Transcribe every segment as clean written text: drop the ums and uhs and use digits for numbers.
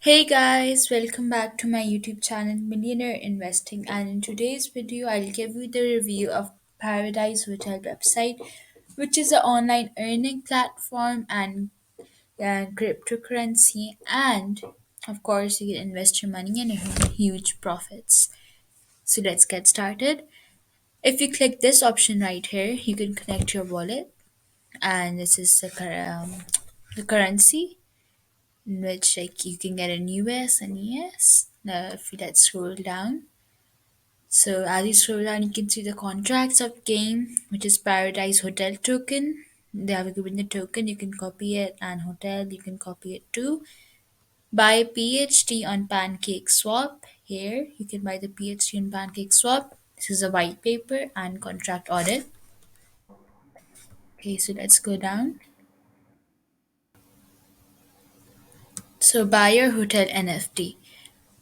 Hey guys, welcome back to my YouTube channel Millionaire Investing, and in today's video I'll give you the review of Paradise Hotel website, which is an online earning platform and cryptocurrency, and of course you can invest your money and earn huge profits. So let's get started. If you click this option right here, you can connect your wallet, and this is the currency in which like you can get in US and ES. Now if you let's scroll down. So as you scroll down, you can see the contracts of game, which is Paradise Hotel token. They have given the token, you can copy it, and hotel you can copy it too. Buy PhD on Pancake Swap. Here you can buy the PhD on Pancake Swap. This is a white paper and contract audit. Okay, so let's go down. So buy your hotel NFT.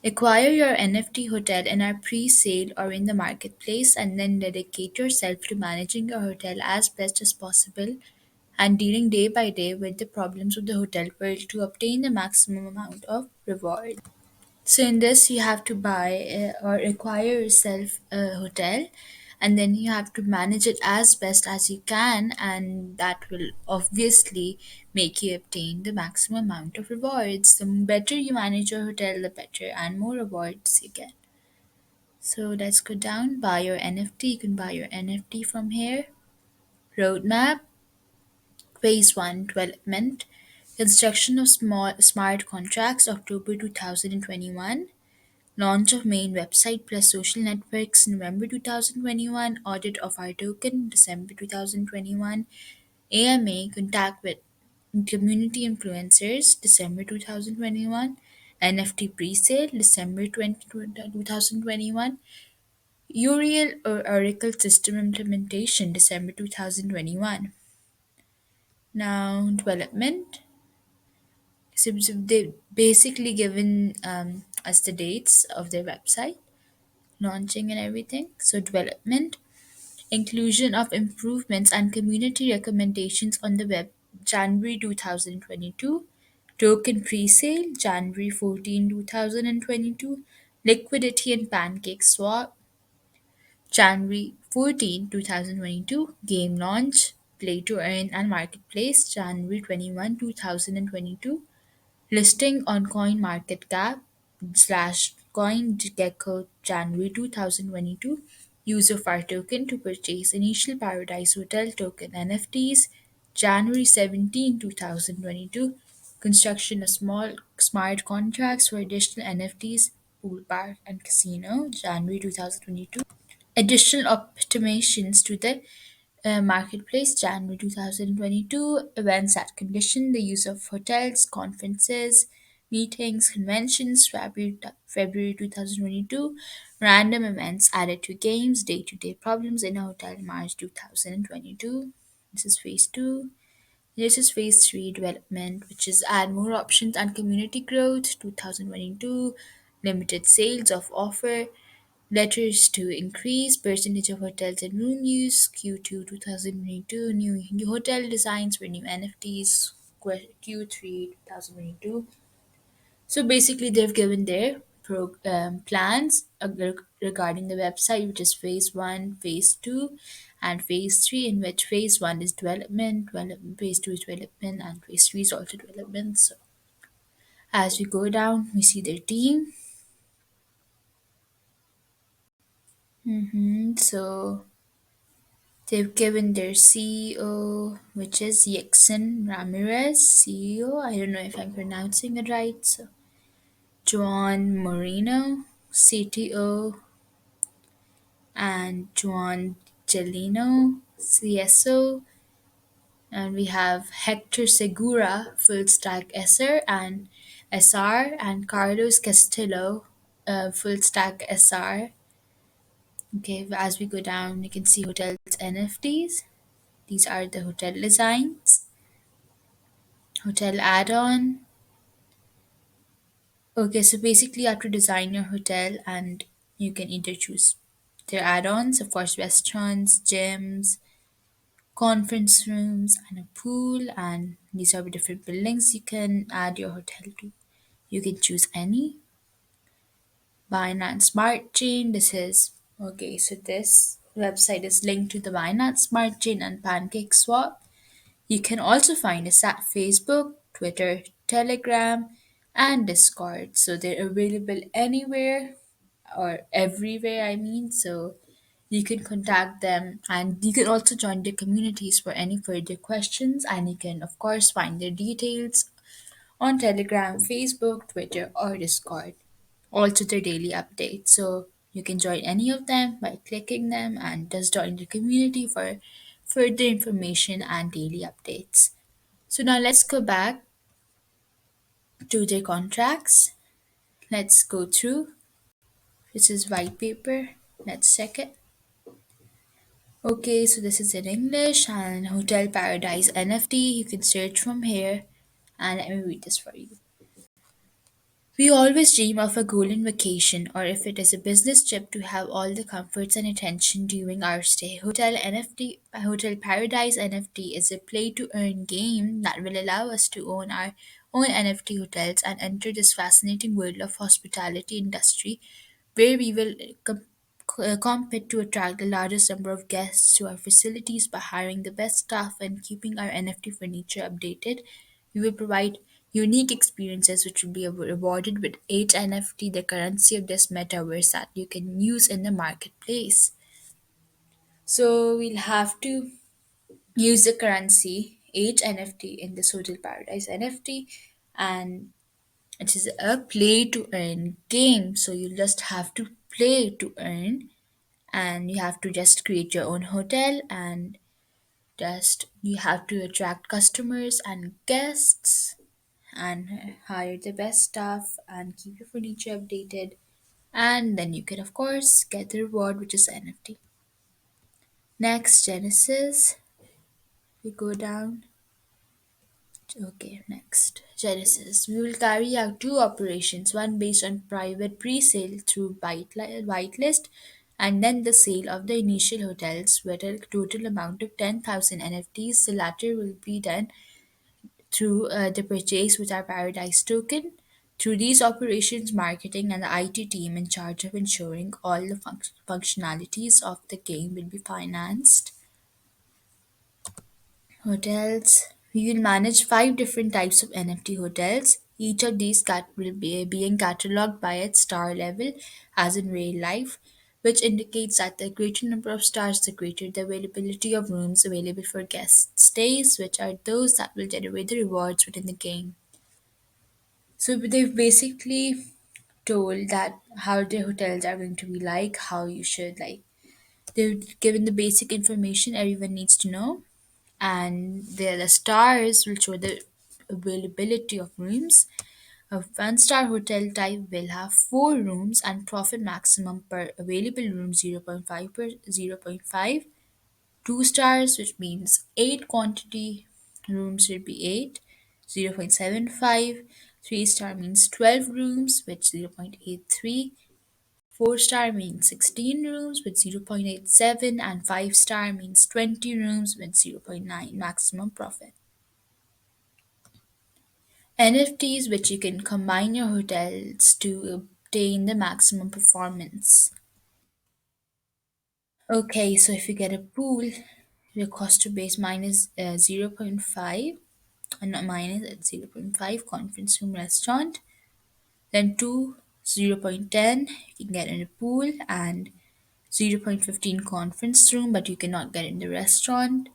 Acquire your NFT hotel in our pre-sale or in the marketplace and then dedicate yourself to managing your hotel as best as possible and dealing day by day with the problems of the hotel world to obtain the maximum amount of reward. So in this you have to buy or acquire yourself a hotel and then you have to manage it as best as you can, and that will obviously make you obtain the maximum amount of rewards. The better you manage your hotel, the better and more rewards you get. So let's go down, buy your NFT. You can buy your NFT from here. Roadmap, phase 1 development, construction of small smart contracts, October 2021. Launch of main website plus social networks November 2021, audit of our token December 2021, AMA contact with community influencers December 2021, NFT presale December 2021, Uriel or Oracle system implementation December 2021. Now development. So they basically given us the dates of their website launching and everything. So development, inclusion of improvements and community recommendations on the web, January 2022. Token pre-sale, January 14, 2022. Liquidity and pancake swap, January 14, 2022. Game launch, play to earn and marketplace, January 21, 2022. Listing on CoinMarketCap slash CoinGecko January 2022. Use of our token to purchase initial Paradise Hotel token NFTs January 17, 2022. Construction of small smart contracts for additional NFTs, pool park and casino January 2022. Additional optimizations to the marketplace January 2022. Events that condition the use of hotels, conferences, meetings, conventions February 2022. Random events added to games, day-to-day problems in a hotel March 2022. This is phase 2. This is phase 3 development, which is add more options and community growth 2022. Limited sales of offer letters to increase percentage of hotels and room use. Q2 2022. New hotel designs for new NFTs. Q3 2022. So basically, they've given their plans regarding the website, which is phase 1, phase 2, and phase 3, in which phase 1 is development, phase 2 is development, and phase 3 is also development. So as we go down, we see their team. So they've given their CEO, which is Yixin Ramirez, CEO. I don't know if I'm pronouncing it right. So Juan Moreno, CTO, and Juan Gelino, CSO. And we have Hector Segura, full stack SR and SR, and Carlos Castillo, full stack SR. Okay, as we go down, you can see hotels NFTs. These are the hotel designs, hotel add-on. Okay, so basically you have to design your hotel and you can either choose their add-ons, of course, restaurants, gyms, conference rooms, and a pool. And these are the different buildings you can add your hotel to. You can choose any. Binance Smart Chain. This is okay. So this website is linked to the Binance Smart Chain and PancakeSwap. You can also find us at Facebook, Twitter, Telegram, and Discord. So they're available anywhere or everywhere, I mean. So you can contact them and you can also join their communities for any further questions. And you can, of course, find their details on Telegram, Facebook, Twitter, or Discord. Also, their daily updates. So you can join any of them by clicking them and just join the community for further information and daily updates. So now let's go back to the contracts. Let's go through. This is white paper. Let's check it. Okay, so this is in English and Hotel Paradise NFT. You can search from here and let me read this for you. We always dream of a golden vacation, or if it is a business trip, to have all the comforts and attention during our stay. Hotel Paradise NFT is a play to earn game that will allow us to own our own NFT hotels and enter this fascinating world of hospitality industry where we will compete to attract the largest number of guests to our facilities by hiring the best staff and keeping our NFT furniture updated. We will provide unique experiences which will be rewarded with HNFT, the currency of this metaverse that you can use in the marketplace. So we'll have to use the currency HNFT in this Hotel Paradise NFT, and it is a play to earn game. So you just have to play to earn, and you have to just create your own hotel and just you have to attract customers and guests and hire the best staff and keep your furniture updated, and then you can of course get the reward, which is NFT. Next, Genesis. We go down. Okay, next Genesis. We will carry out two operations, one based on private pre-sale through whitelist, and then the sale of the initial hotels with a total amount of 10,000 NFTs. The latter will be done through the purchase with our Paradise token. Through these operations, marketing and the IT team in charge of ensuring all the functionalities of the game will be financed. Hotels. We will manage five different types of NFT hotels. Each of these will be being catalogued by its star level, as in real life, which indicates that the greater number of stars, the greater the availability of rooms available for guest stays, which are those that will generate the rewards within the game. So they've basically told that how the hotels are going to be like, how you should like. They've given the basic information everyone needs to know, and the stars will show the availability of rooms. A one-star hotel type will have four rooms and profit maximum per available room 0.5 per 0.5. Two stars, which means eight quantity rooms will be 8, 0.75. Three-star means 12 rooms with 0.83. Four-star means 16 rooms with 0.87, and five-star means 20 rooms with zero point 0.9 maximum profit. NFTs, which you can combine your hotels to obtain the maximum performance. Okay, so if you get a pool, your cost to base minus 0.5, not minus at 0.5 conference room restaurant. Then two 0.10 you can get in a pool, and 0.15 conference room, but you cannot get in the restaurant.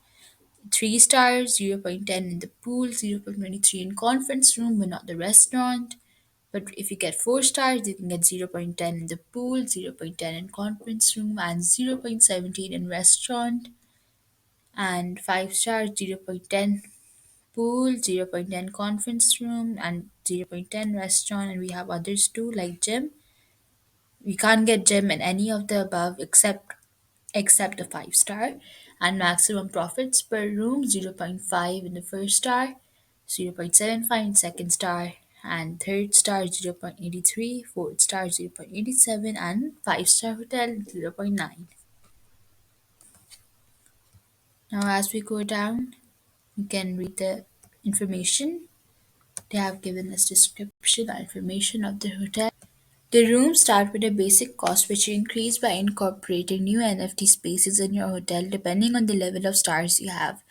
Three stars, 0.10 in the pool, 0.23 in conference room, but not the restaurant. But if you get four stars, you can get 0.10 in the pool, 0.10 in conference room, and 0.17 in restaurant. And five stars, 0.10 pool, 0.10 conference room, and 0.10 restaurant. And we have others too, like gym. We can't get gym in any of the above except the five star, and maximum profits per room 0.5 in the first star, 0.75 in second star, and third star 0.83, fourth star 0.87, and five-star hotel 0.9. Now as we go down, you can read the information. They have given us description and information of the hotel. The rooms start with a basic cost which you increase by incorporating new NFT spaces in your hotel depending on the level of stars you have.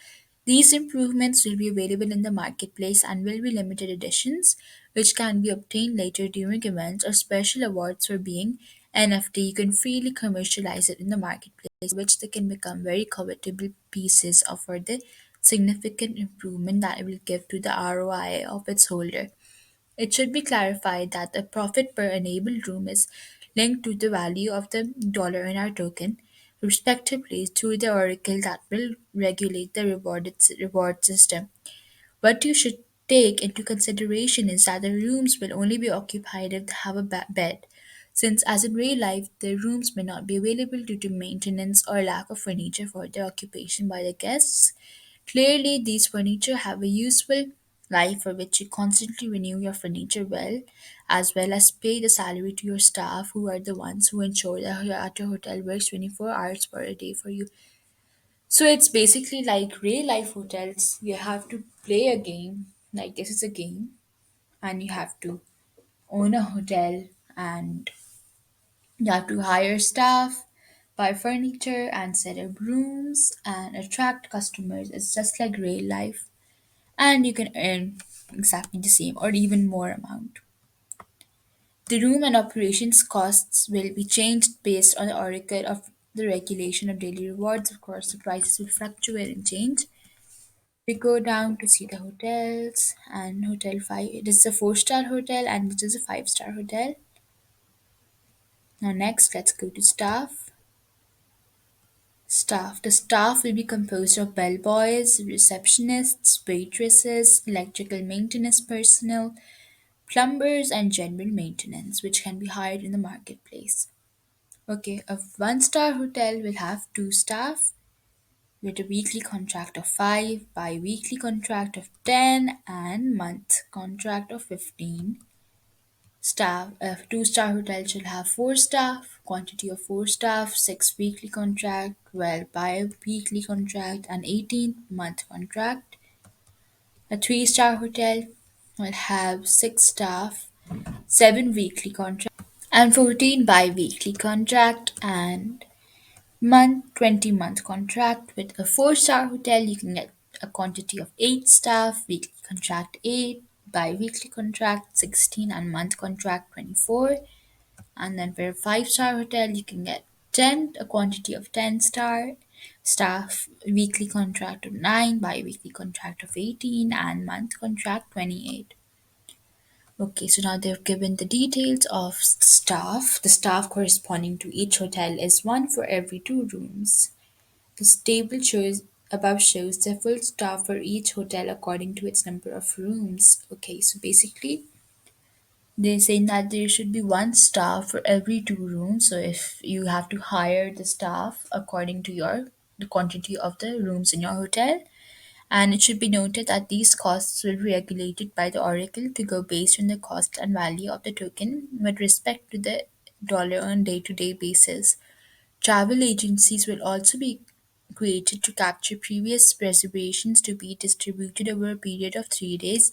These improvements will be available in the marketplace and will be limited editions, which can be obtained later during events or special awards for being NFT. You can freely commercialize it in the marketplace, which they can become very covetable pieces of for the significant improvement that it will give to the ROI of its holder. It should be clarified that the profit per enabled room is linked to the value of the dollar in our token, respectively, through the oracle that will regulate the reward system. What you should take into consideration is that the rooms will only be occupied if they have a bed, since, as in real life, the rooms may not be available due to maintenance or lack of furniture for their occupation by the guests. Clearly, these furniture have a useful life for which you constantly renew your furniture as well as pay the salary to your staff, who are the ones who ensure that your hotel works 24 hours per day for you. So it's basically like real life hotels. You have to play a game, like this is a game, and you have to own a hotel and you have to hire staff, buy furniture, and set up rooms and attract customers. It's just like real life, and you can earn exactly the same or even more amount. The room and operations costs will be changed based on the oracle of the regulation of daily rewards. Of course, the prices will fluctuate and change. We go down to see the hotels and hotel five. This is a four-star hotel and this is a five-star hotel. Now next, let's go to staff. Staff. The staff will be composed of bellboys, receptionists, waitresses, electrical maintenance personnel, plumbers, and general maintenance, which can be hired in the marketplace. Okay, a one-star hotel will have two staff with a weekly contract of 5, bi-weekly contract of 10, and month contract of 15. Staff, a two-star hotel should have 4 staff, quantity of 4 staff, 6 weekly contract, 12 bi-weekly contract, and 18-month contract. A three-star hotel will have 6 staff, 7 weekly contract, and 14 bi-weekly contract, and 20-month contract. With a four-star hotel you can get a quantity of 8 staff, weekly contract 8, bi-weekly contract 16, and month contract 24. And then for a five-star hotel you can get 10, a quantity of 10 staff, weekly contract of 9, bi-weekly contract of 18, and month contract 28. Okay, so now they've given the details of staff. The staff corresponding to each hotel is one for every 2 rooms. This table shows the full staff for each hotel according to its number of rooms. Okay, so basically they're saying that there should be one staff for every 2 rooms. So if you have to hire the staff according to the quantity of the rooms in your hotel, and it should be noted that these costs will be regulated by the oracle to go based on the cost and value of the token with respect to the dollar on day-to-day basis. Travel agencies will also be created to capture previous reservations to be distributed over a period of 3 days.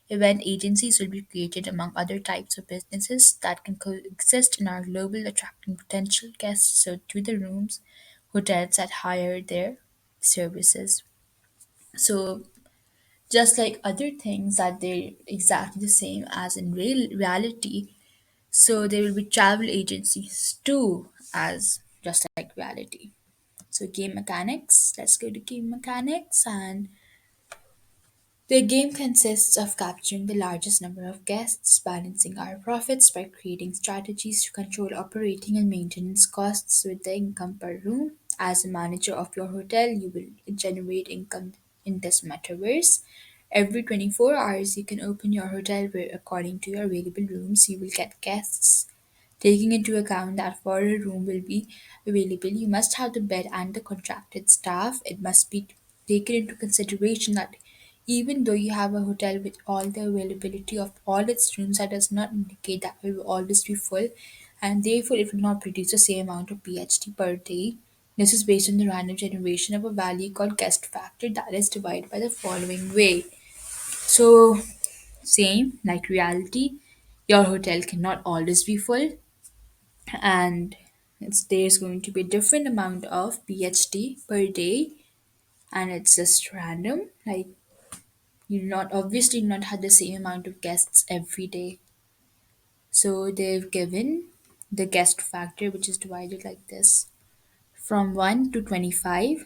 Event agencies will be created among other types of businesses that can coexist in our global, attracting potential guests so to the rooms, hotels that hire their services. So just like other things that they're exactly the same as in reality, so there will be travel agencies too as just like reality. So game mechanics, let's go to game mechanics. And the game consists of capturing the largest number of guests, balancing our profits by creating strategies to control operating and maintenance costs with the income per room. As a manager of your hotel, you will generate income in this metaverse. Every 24 hours, you can open your hotel where, according to your available rooms, you will get guests. Taking into account that for a room will be available, you must have the bed and the contracted staff. It must be taken into consideration that even though you have a hotel with all the availability of all its rooms, that does not indicate that it will always be full, and therefore it will not produce the same amount of PHD per day. This is based on the random generation of a value called guest factor that is divided by the following way. So Same like reality, your hotel cannot always be full, and there's going to be a different amount of PhD per day, and it's just random. Like you not obviously not have the same amount of guests every day. So they've given the guest factor, which is divided like this: from 1 to 25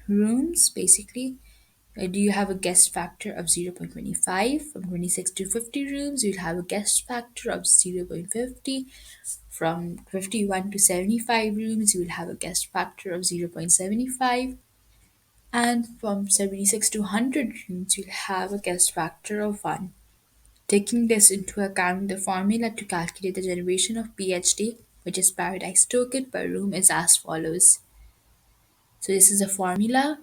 rooms, basically. Do you have a guest factor of 0.25? From 26 to 50 rooms, you'll have a guest factor of 0.50. From 51 to 75 rooms, you will have a guest factor of 0.75. And from 76 to 100 rooms, you'll have a guest factor of 1. Taking this into account, the formula to calculate the generation of PhD, which is Paradise Token per room, is as follows. So this is a formula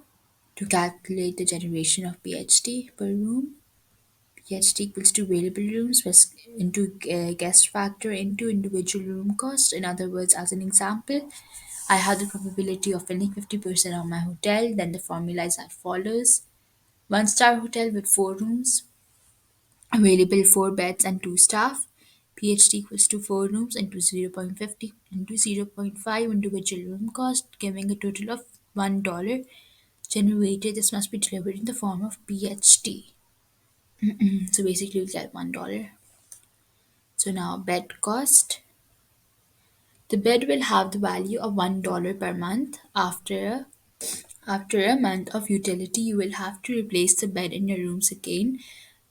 to calculate the generation of PhD per room. PhD equals to available rooms into guest factor into individual room cost. In other words, as an example, I have the probability of filling 50% of my hotel. Then the formula is as follows: one-star hotel with 4 rooms, available 4 beds and 2 staff. PhD equals to 4 rooms into 0.50 into 0.5 individual room cost, giving a total of $1 generated. This must be delivered in the form of PhD. So basically, we get $1. So now bed cost. The bed will have the value of $1 per month. After a month of utility, you will have to replace the bed in your rooms again.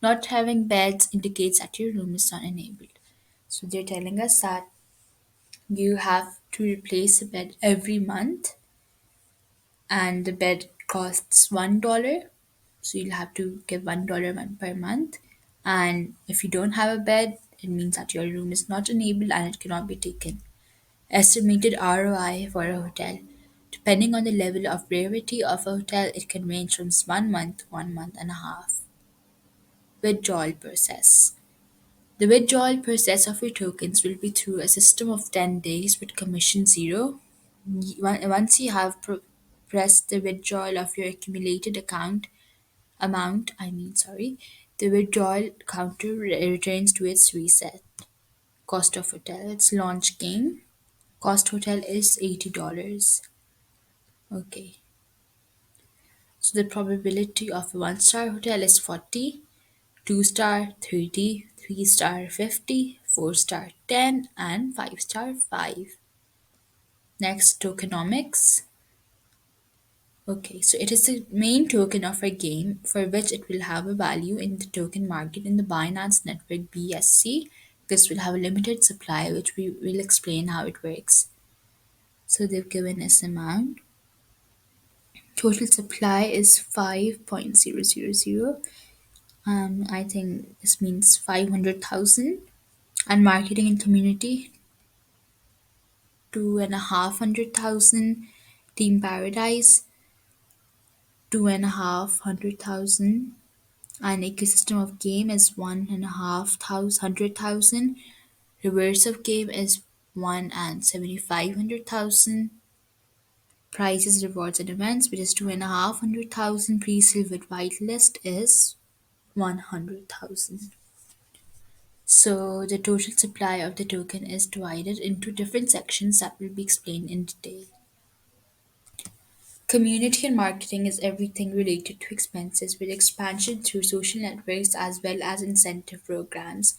Not having beds indicates that your room is not enabled. So they're telling us that you have to replace the bed every month, and the bed costs $1. So you'll have to give $1 per month. And if you don't have a bed, it means that your room is not enabled and it cannot be taken. Estimated ROI for a hotel. Depending on the level of rarity of a hotel, it can range from 1 month to 1 month and a half. Withdrawal process. The withdrawal process of your tokens will be through a system of 10 days with commission zero. Once you have pressed the withdrawal of your accumulated the withdrawal counter returns to its reset. Cost of hotel. Its launch game. Cost hotel is $80. Okay. So the probability of a one-star hotel is 40, two-star 30, three-star 50, four-star 10, and five-star 5. Next, tokenomics. Okay, so it is the main token of a game for which it will have a value in the token market in the Binance Network BSC. This will have a limited supply, which we will explain how it works. So they've given us amount. Total supply is 5.000. I think this means 500,000. And marketing and community, 2,500,000. Team Paradise, 2,500,000. An ecosystem of game is 1,500,000. Reverse of game is 1,750,000. Prizes, rewards, and events, which is 2,500,000. Pre-sale with whitelist is 100,000. So the total supply of the token is divided into different sections that will be explained in detail. Community and marketing is everything related to expenses with expansion through social networks as well as incentive programs.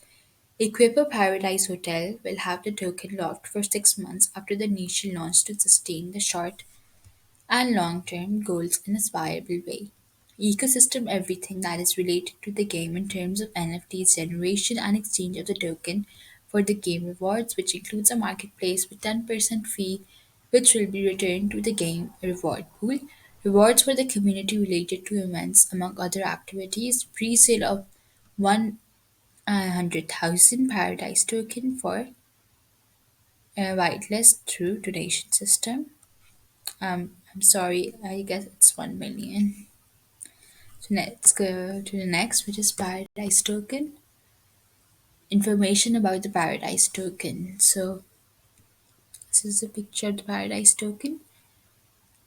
Equipo Paradise Hotel will have the token locked for 6 months after the initial launch to sustain the short and long-term goals in a viable way. Ecosystem everything that is related to the game in terms of NFTs generation and exchange of the token for the game rewards, which includes a marketplace with 10% fee, which will be returned to the game reward pool. Rewards for the community related to events, among other activities. Pre-sale of 100,000 Paradise token for a whitelist through donation system. I'm sorry, I guess it's 1 million. So let's go to the next, which is Paradise Token. Information about the Paradise Token. So this is a picture of the Paradise Token.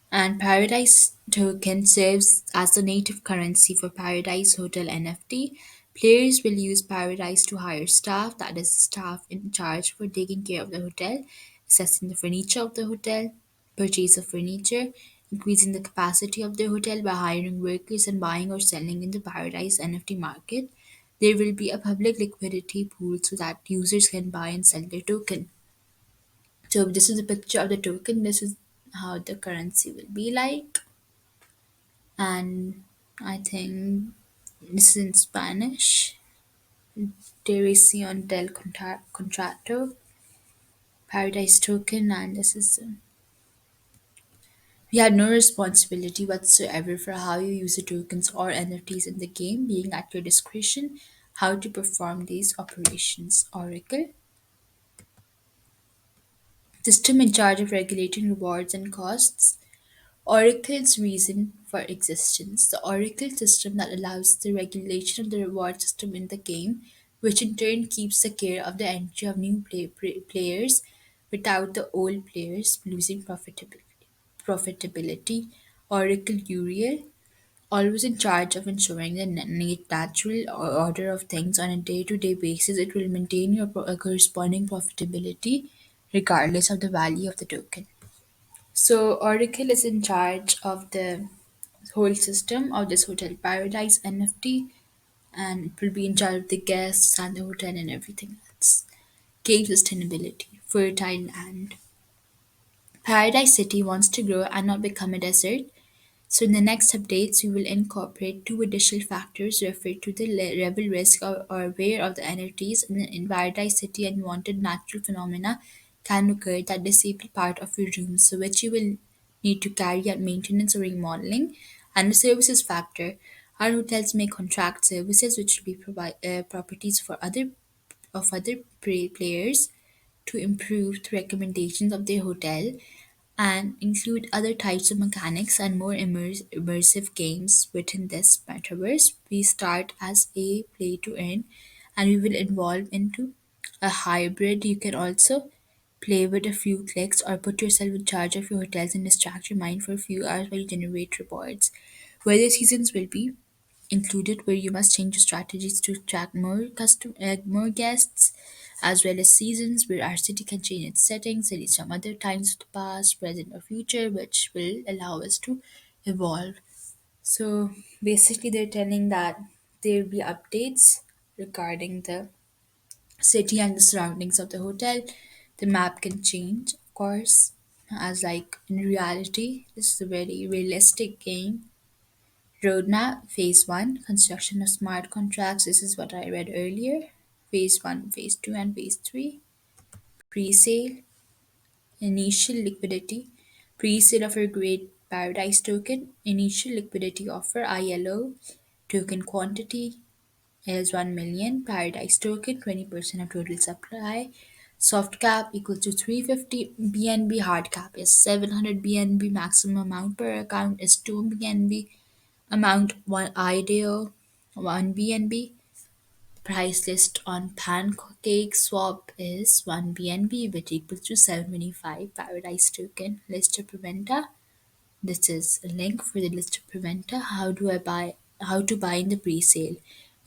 And Paradise Token serves as the native currency for Paradise Hotel NFT. Players will use Paradise to hire staff, that is, staff in charge for taking care of the hotel, assessing the furniture of the hotel, purchase of furniture, increasing the capacity of the hotel by hiring workers and buying or selling in the Paradise NFT market. There will be a public liquidity pool so that users can buy and sell their token. So this is a picture of the token. This is how the currency will be like. And I think this is in Spanish. Derision del contrato, Paradise token, and this is. We have no responsibility whatsoever for how you use the tokens or NFTs in the game, being at your discretion how to perform these operations. Oracle, system in charge of regulating rewards and costs. Oracle's reason for existence. The Oracle system that allows the regulation of the reward system in the game, which in turn keeps the care of the entry of new players without the old players losing profitability. Oracle Uriel, always in charge of ensuring the natural order of things on a day-to-day basis, it will maintain your corresponding profitability regardless of the value of the token. So Oracle is in charge of the whole system of this hotel paradise NFT, and it will be in charge of the guests and the hotel and everything else. Game sustainability, fertile land. Paradise City wants to grow and not become a desert. So in the next updates, we will incorporate two additional factors referred to the level risk or aware of the NFTs in Paradise City. Unwanted natural phenomena can occur that disable part of your room, so which you will need to carry out maintenance or remodeling. And the services factor. Our hotels may contract services which will be properties for other players to improve the recommendations of their hotel and include other types of mechanics and more immersive games within this metaverse. We start as a play to earn and we will evolve into a hybrid. You can also play with a few clicks or put yourself in charge of your hotels and distract your mind for a few hours while you generate rewards. Weather seasons will be included where you must change your strategies to attract more guests, as well as seasons where our city can change its settings at some other times of the past, present, or future, which will allow us to evolve. So basically, they're telling that there will be updates regarding the city and the surroundings of the hotel. The map can change, of course, as like in reality, this is a very realistic game. Roadmap Phase 1 Construction of Smart Contracts. This is what I read earlier. Phase 1, Phase 2, and Phase 3. Pre sale, Initial liquidity. Pre sale of a Great Paradise token. Initial liquidity offer ILO. Token quantity is 1 million. Paradise token 20% of total supply. Soft cap equals to 350 BNB. Hard cap is 700 BNB. Maximum amount per account is 2 BNB. Amount one ideal 1 BNB. Price list on Pancake Swap is 1 BNB, which equals to 725 Paradise token. List of Preventa. This is a link for the list of Preventa. How to buy in the pre-sale.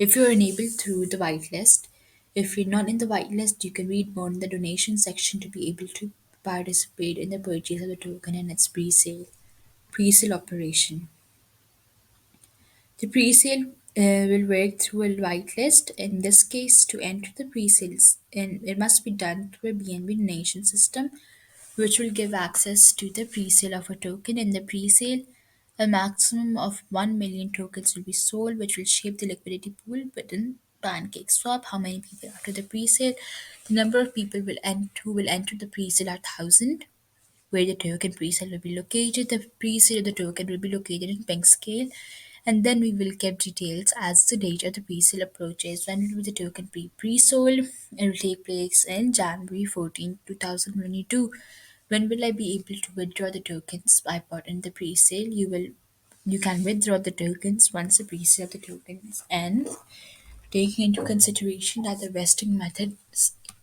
If you're enabled through the whitelist, if you're not in the whitelist, you can read more in the donation section to be able to participate in the purchase of the token and its pre-sale. Pre-sale operation. The presale will work through a whitelist. In this case, to enter the presales, and it must be done through a BNB donation system, which will give access to the presale of a token. In the presale, a maximum of 1 million tokens will be sold, which will shape the liquidity pool within Pancake Swap. How many people after the presale? The number of people who will enter the presale are 1,000, where the token presale will be located. The presale of the token will be located in pink scale, and then we will get details as the date of the presale approaches. When will the token be pre-sold? It will take place in January 14, 2022. When will I be able to withdraw the tokens I bought in the presale? You can withdraw the tokens once the presale of the tokens ends, taking into consideration that the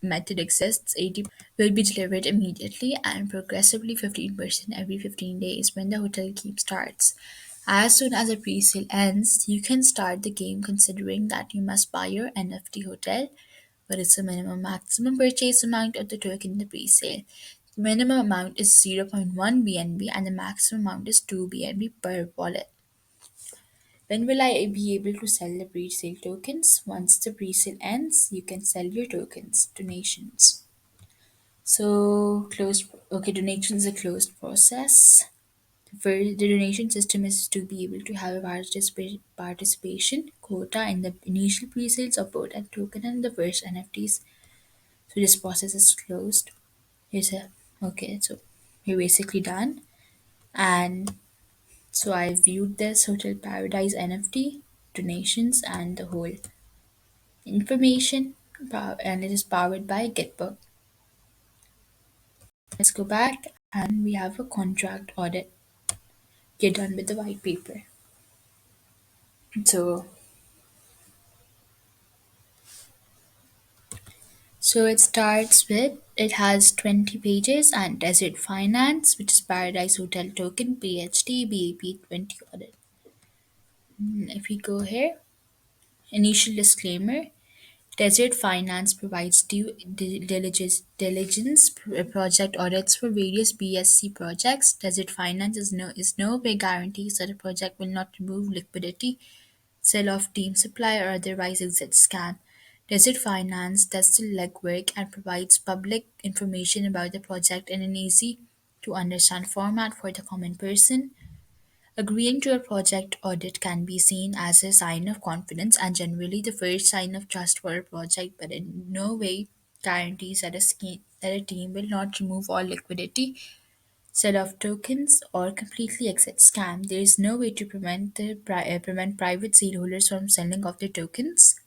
method exists. 80% will be delivered immediately and progressively 15% every 15 days when the hotel keep starts. As soon as a presale ends, you can start the game considering that you must buy your NFT hotel. What is the minimum maximum purchase amount of the token in the presale? The minimum amount is zero point 0.1 BNB and the maximum amount is 2 BNB per wallet. When will I be able to sell the pre-sale tokens? Once the pre-sale ends, you can sell your tokens. Donations. So closed. Okay, donations is a closed process. The donation system is to be able to have a participation quota in the initial pre-sales of both a token and the first NFTs. So this process is closed. Here's a okay. So we're basically done. And so I viewed this Hotel Paradise NFT donations and the whole information, and it is powered by Gitbook. Let's go back and we have a contract audit. You're done with the white paper. So so it starts with it has 20 pages and Desert Finance, which is Paradise Hotel Token, PHD, BAP 20 audit. If we go here, initial disclaimer. Desert Finance provides due diligence project audits for various BSC projects. Desert Finance is no way guarantees that a project will not remove liquidity, sell off team supply, or otherwise exit scam. Desert Finance does the legwork and provides public information about the project in an easy to understand format for the common person. Agreeing to a project audit can be seen as a sign of confidence and generally the first sign of trust for a project, but in no way guarantees that a team will not remove all liquidity, sell off tokens, or completely exit scam. There is no way to prevent private seed holders from selling off their tokens.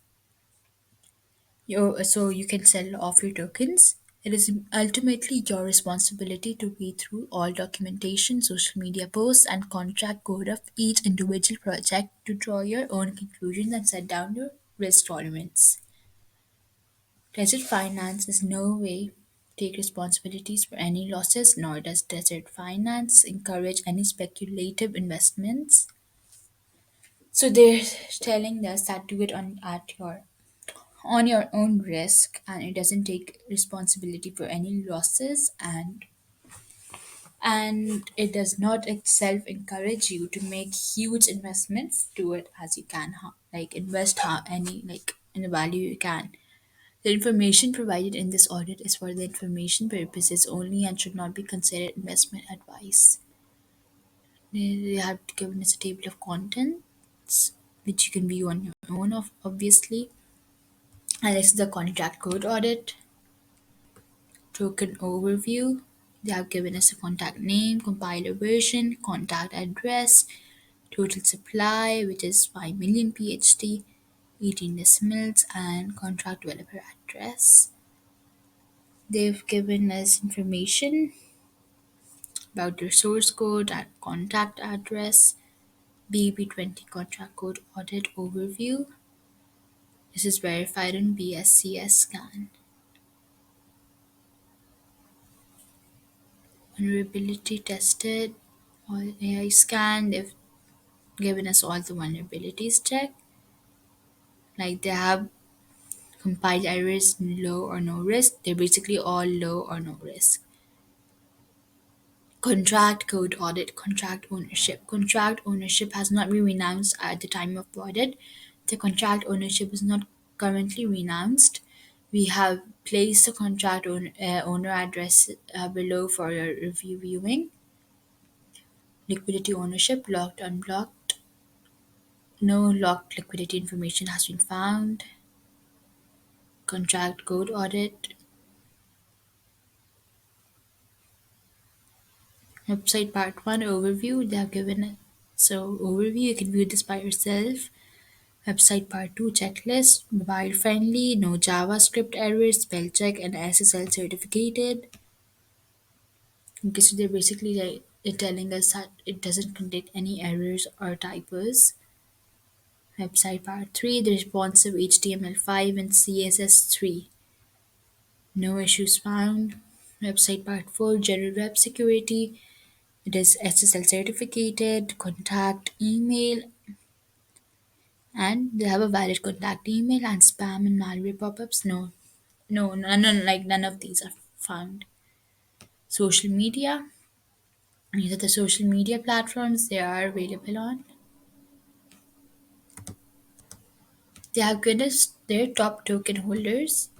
So you can sell off your tokens. It is ultimately your responsibility to read through all documentation, social media posts, and contract code of each individual project to draw your own conclusions and set down your risk tolerance. Desert Finance is no way take responsibilities for any losses, nor does Desert Finance encourage any speculative investments. So they're telling us that do it on your own risk, and it doesn't take responsibility for any losses, and it does not itself encourage you to make huge investments. Do it as you can, like invest any like in the value you can. The information provided in this audit is for the information purposes only and should not be considered investment advice. They have given us a table of contents which you can view on your own, obviously. And this is the contract code audit. Token overview. They have given us a contact name, compiler version, contact address, total supply, which is 5 million PHD, 18 decimals, and contract developer address. They've given us information about their source code and contact address, BB20 contract code audit overview. This is verified on BSCS scan. Vulnerability tested, all AI scan. They've given us all the vulnerabilities check. Like they have compiled errors low or no risk. They're basically all low or no risk. Contract code audit, contract ownership. Contract ownership has not been renounced at the time of audit. The contract ownership is not currently renounced. We have placed the owner address below for your review viewing. Liquidity ownership, locked, unblocked. No locked liquidity information has been found. Contract code audit. Website part 1 overview. They have given it. So overview, you can view this by yourself. Website part 2 checklist. Mobile friendly, no JavaScript errors, spell check, and SSL certificated. Okay, so they're basically telling us that it doesn't contain any errors or typos. Website part 3, the responsive HTML5 and CSS3. No issues found. Website part 4, general web security. It is SSL certificated, contact email, and they have a valid contact email, and spam and malware pop-ups. No, no, none of these are found. Social media. These are the social media platforms they are available on. They have given us their top token holders.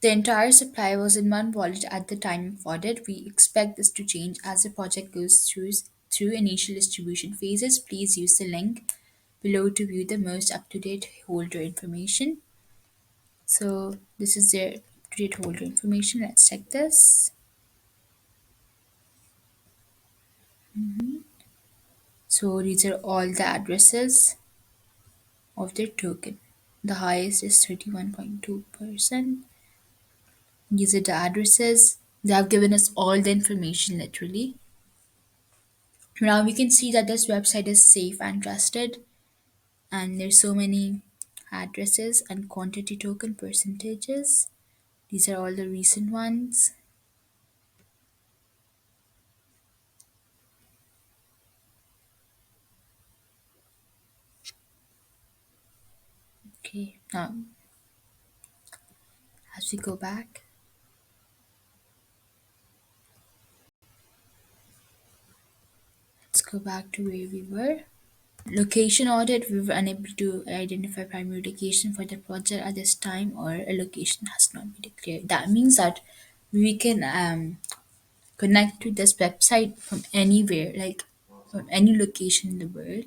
The entire supply was in one wallet at the time of audit. We expect this to change as the project goes through initial distribution phases. Please use the link below to view the most up-to-date holder information. So this is their up-to-date holder information. Let's check this. So these are all the addresses of their token. The highest is 31.2%. These are the addresses. They have given us all the information literally. Now we can see that this website is safe and trusted, and there's so many addresses and quantity token percentages. These are all the recent ones. Okay, now as we go back, let's go back to where we were. Location audit, we were unable to identify primary location for the project at this time, or a location has not been declared. That means that we can connect to this website from anywhere, like from any location in the world.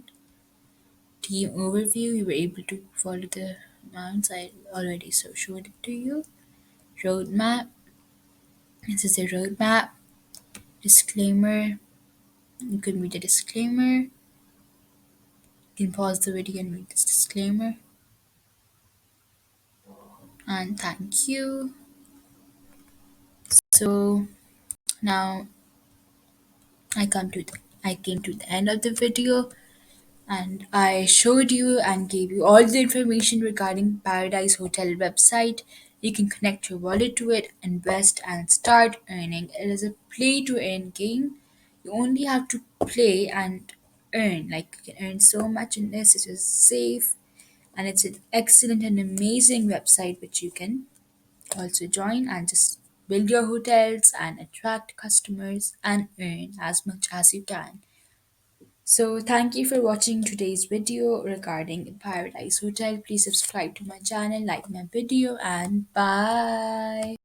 Team overview, you were able to follow the amounts I already showed it to you. Roadmap, this is a roadmap. Disclaimer, you can read the disclaimer. You can pause the video and read this disclaimer. And thank you. So now I came to the end of the video, and I showed you and gave you all the information regarding Paradise Hotel website. You can connect your wallet to it, invest, and start earning. It is a play to earn game. You only have to play and earn. Like you can earn so much in this. It is safe, and it's an excellent and amazing website which you can also join and just build your hotels and attract customers and earn as much as you can. So thank you for watching today's video regarding Paradise Hotel. Please subscribe to my channel, like my video, and bye.